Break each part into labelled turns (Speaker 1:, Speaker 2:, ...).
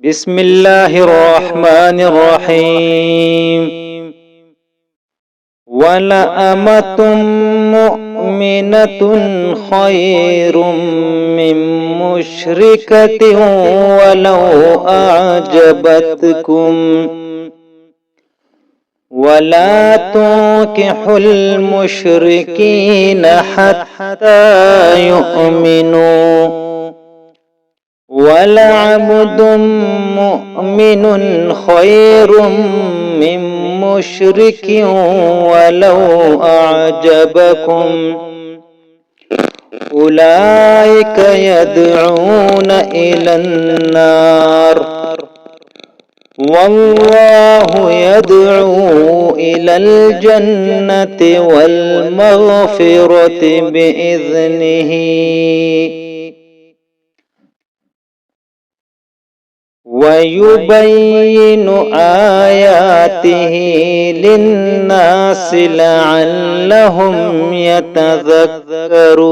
Speaker 1: بسم الله الرحمن الرحيم ولأمة مؤمنة خير من مشركة ولو أعجبتكم ولا تنكحوا المشركين حتى يؤمنوا ولعبد مؤمن خير من مشرك ولو أعجبكم أولئك يدعون إلى النار والله يدعو إلى الجنة والمغفرة بإذنه ويبين آياته للناس لعلهم يتذكرون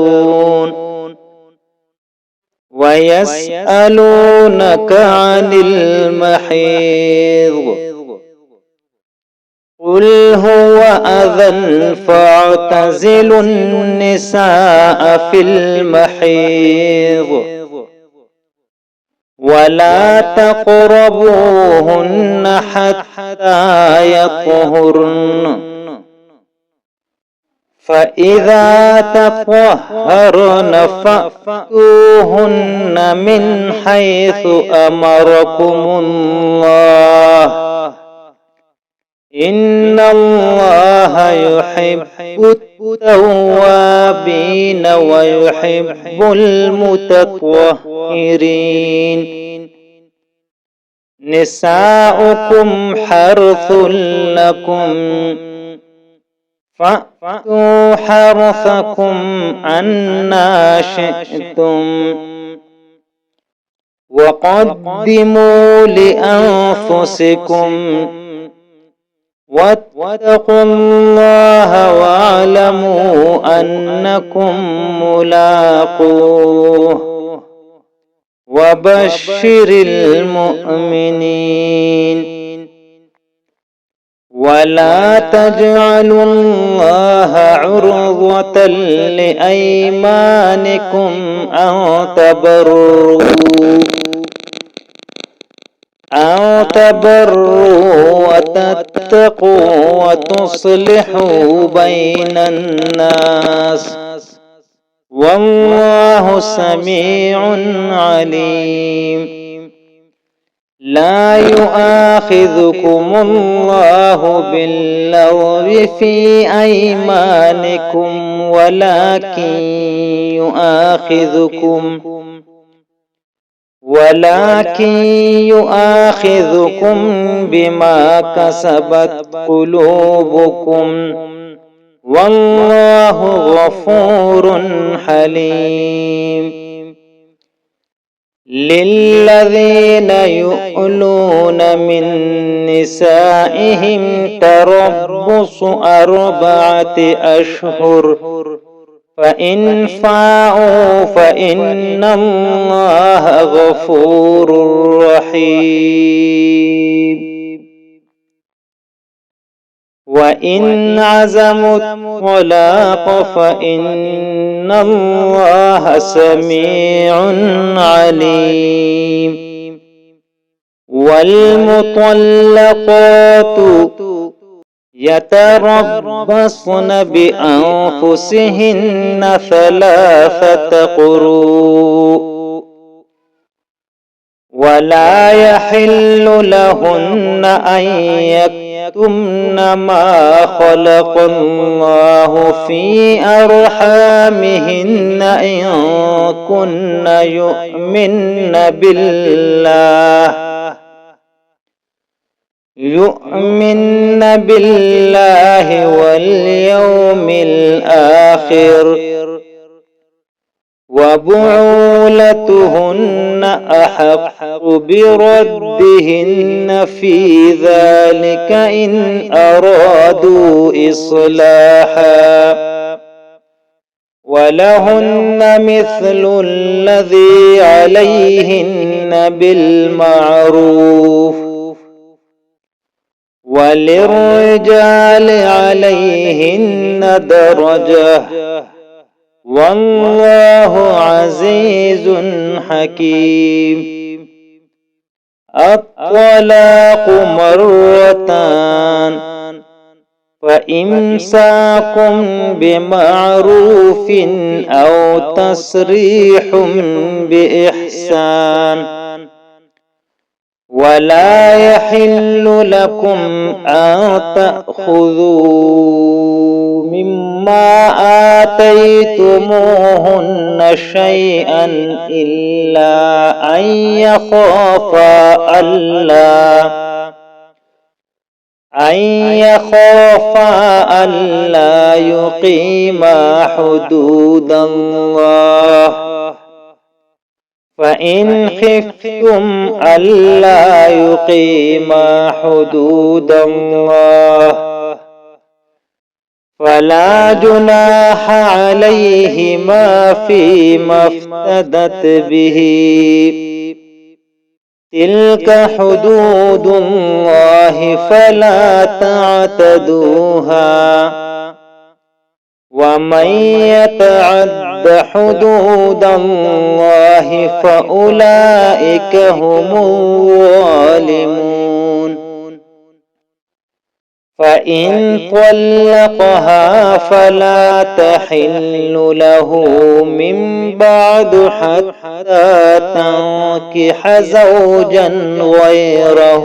Speaker 1: ويسألونك عن المحيض قل هو أذى فاعتزلوا النساء في المحيض ولا تقربوهن حتى يطهرن فإذا تطهرن فأتوهن من حيث أمركم الله إن الله يحب التوابين ويحب المتطهرين نساؤكم حرث لكم فأتوا حرثكم أنى شئتم وقدموا لأنفسكم واتقوا الله واعلموا أنكم ملاقوه وبشر المؤمنين ولا تجعلوا الله عرضة لأيمانكم أن تبروا وتتقوا وتصلحوا بين الناس والله سميع عليم لا يؤاخذكم الله باللغو في أيمانكم ولكن يؤاخذكم بما كسبت قلوبكم والله غفور حليم للذين يؤلون من نسائهم تربص 4 أشهر فإن فاءوا فإن الله غفور رحيم وإن عزموا الطلاق فإن الله سميع عليم والمطلقات يتربصن بأنفسهن 3 قروء ولا يحل لهن أن يكتمن ما خلق الله في أرحامهن إن كن يؤمن بالله واليوم الآخر وبعولتهن أحق بردهن في ذلك إن أرادوا إصلاحا ولهن مثل الذي عليهن بالمعروف وللرجال عليهن درجة والله عزيز حكيم. الطلاق مرتان فإمساك بمعروف أو تسريح بإحسان ولا يحل لكم أن تأخذوا مما آتيتموهن شيئا إلا أن يخافا ألا يقيما حدود الله فإن خفتم ألا يقيما حدود الله فلا جناح عليهما فيما افتدت به تلك حدود الله فلا تعتدوها ومن يتعد حدود الله فأولئك هم الظالمون. فإن طلقها فلا تحل له من بعد حتى تنكح زوجا غيره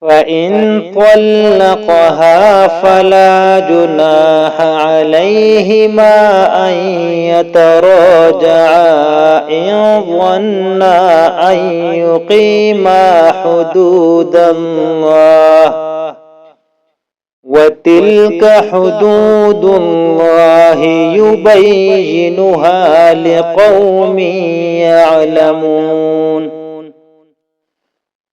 Speaker 1: فإن طلقها فلا جناح عليهما أن يتراجعا إن ظنا أن يقيما حدود الله وتلك حدود الله يبينها لقوم يعلمون.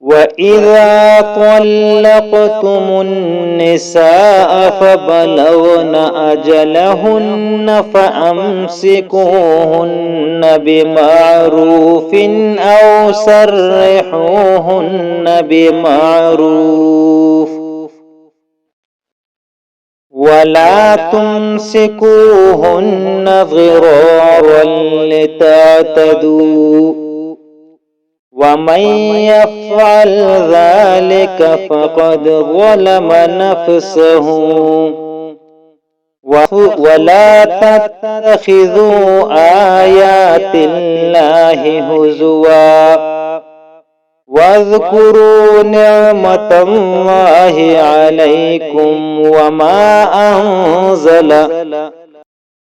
Speaker 1: وإذا طلقتم النساء فبلغن أجلهن فأمسكوهن بمعروف أو سرحوهن بمعروف ولا تمسكوهن ضرارا لتعتدوا ومن يفعل ذلك فقد ظلم نفسه ولا تتخذوا آيات الله هزوا واذكروا نعمة الله عليكم وما أنزل